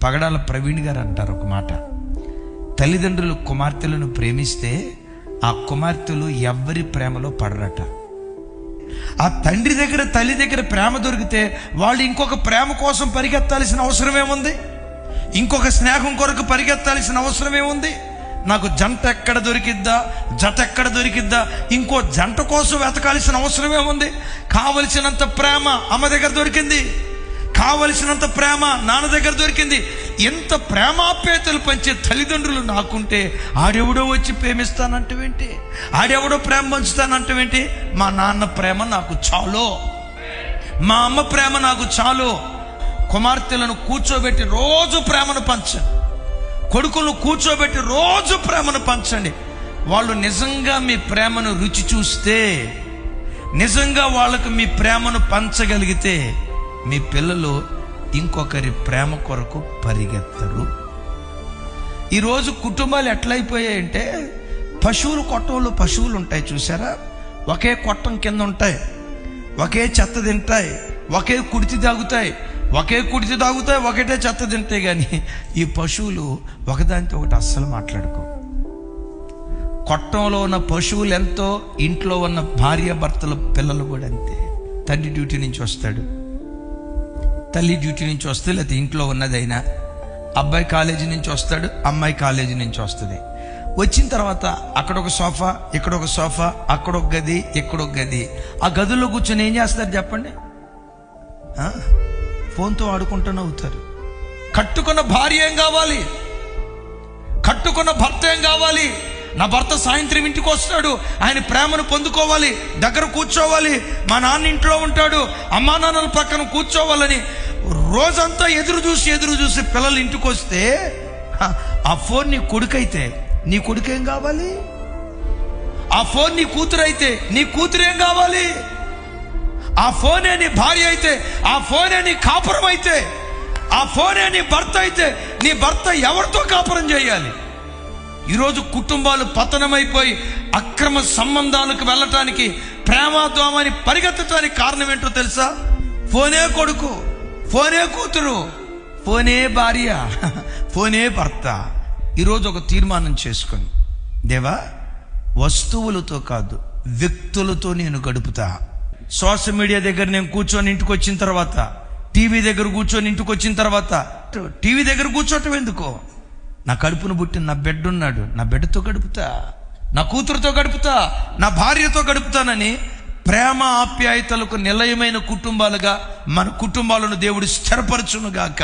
పగడాల ప్రవీణ్ గారు అంటారు ఒక మాట, తల్లిదండ్రులు కుమార్తెలను ప్రేమిస్తే ఆ కుమార్తెలు ఎవ్వరి ప్రేమలో పడరట. ఆ తండ్రి దగ్గర తల్లి దగ్గర ప్రేమ దొరికితే వాళ్ళు ఇంకొక ప్రేమ కోసం పరిగెత్తాల్సిన అవసరం ఏముంది? ఇంకొక స్నేహం కొరకు పరిగెత్తాల్సిన అవసరం ఏముంది? నాకు జంట ఎక్కడ దొరికిద్దా, జత ఎక్కడ దొరికిద్దా, ఇంకో జంట కోసం వెతకాల్సిన అవసరం ఏముంది? కావలసినంత ప్రేమ అమ్మ దగ్గర దొరికింది, కావలసినంత ప్రేమ నాన్న దగ్గర దొరికింది. ఎంత ప్రేమాప్యాయతలు పంచే తల్లిదండ్రులు నాకుంటే ఆడెవడో వచ్చి ప్రేమిస్తానంటవేంటి, ఆడెవడో ప్రేమ పంచుతానంటవేంటి? మా నాన్న ప్రేమ నాకు చాలు, మా అమ్మ ప్రేమ నాకు చాలు. కుమార్తెలను కూర్చోబెట్టి రోజు ప్రేమను పంచండి, కొడుకులను కూర్చోబెట్టి రోజు ప్రేమను పంచండి. వాళ్ళు నిజంగా మీ ప్రేమను రుచి చూస్తే, నిజంగా వాళ్ళకు మీ ప్రేమను పంచగలిగితే మీ పిల్లలు ఇంకొకరి ప్రేమ కొరకు పరిగెత్తరు. ఈరోజు కుటుంబాలు ఎట్లయిపోయాయంటే, పశువులు కొట్టంలో పశువులు ఉంటాయి చూసారా, ఒకే కొట్టం కింద ఉంటాయి, ఒకే చెత్త తింటాయి, ఒకే కుడితి తాగుతాయి, ఒకే కుడితి తాగుతాయి, ఒకటే చెత్త తింటాయి. కానీ ఈ పశువులు ఒకదానితో ఒకటి అస్సలు మాట్లాడుకో. కొట్టంలో ఉన్న పశువులు ఎంతో, ఇంట్లో ఉన్న భార్య భర్తల పిల్లలు కూడా అంతే. తండ్రి డ్యూటీ నుంచి వస్తాడు, తల్లి డ్యూటీ నుంచి వస్తే, లేకపోతే ఇంట్లో ఉన్నదైనా, అబ్బాయి కాలేజీ నుంచి వస్తాడు, అమ్మాయి కాలేజీ నుంచి వస్తుంది. వచ్చిన తర్వాత అక్కడ ఒక సోఫా, ఇక్కడ ఒక సోఫా, అక్కడ ఒక గది, ఇక్కడ ఒక గది. ఆ గదుల్లో కూర్చొని ఏం చేస్తారు చెప్పండి? ఫోన్తో ఆడుకుంటూనే అవుతారు. కట్టుకున్న భార్య ఏం కావాలి, కట్టుకున్న భర్త ఏం కావాలి? నా భర్త సాయంత్రం ఇంటికి వస్తాడు, ఆయన ప్రేమను పొందుకోవాలి, దగ్గర కూర్చోవాలి, మా నాన్న ఇంట్లో ఉంటాడు, అమ్మా నాన్నల పక్కన కూర్చోవాలని రోజంతా ఎదురు చూసి పిల్లలు ఇంటికి వస్తే, ఆ ఫోన్ నీ కొడుకైతే నీ కొడుకేం కావాలి? ఆ ఫోన్ నీ కూతురు అయితే నీ కూతురేం కావాలి? ఆ ఫోనే నీ భార్య అయితే, ఆ ఫోనే నీ కాపురం అయితే, ఆ ఫోనే నీ భర్త అయితే నీ భర్త ఎవరితో కాపురం చేయాలి? ఈరోజు కుటుంబాలు పతనమైపోయి అక్రమ సంబంధాలకు వెళ్ళటానికి, ప్రేమాద్వామని పరిగెత్తడానికి కారణం ఏంటో తెలుసా? ఫోనే కొడుకు, ఫోనే కూతురు, ఫోనే భార్య, ఫోనే భర్త. ఈరోజు ఒక తీర్మానం చేసుకొని, దేవా, వస్తువులతో కాదు వ్యక్తులతో నేను గడుపుతా. సోషల్ మీడియా దగ్గర నేను కూర్చొని ఇంటికి వచ్చిన తర్వాత, టీవీ దగ్గర కూర్చొని ఇంటికి వచ్చిన తర్వాత, టీవీ దగ్గర కూర్చోటం ఎందుకో? నా కడుపును పుట్టిన నా బిడ్డ ఉన్నాడు, నా బిడ్డతో గడుపుతా, నా కూతురుతో గడుపుతా, నా భార్యతో గడుపుతానని ప్రేమ ఆప్యాయతలకు నిలయమైన కుటుంబాలుగా మన కుటుంబాలను దేవుడు స్థిరపరచునుగాక.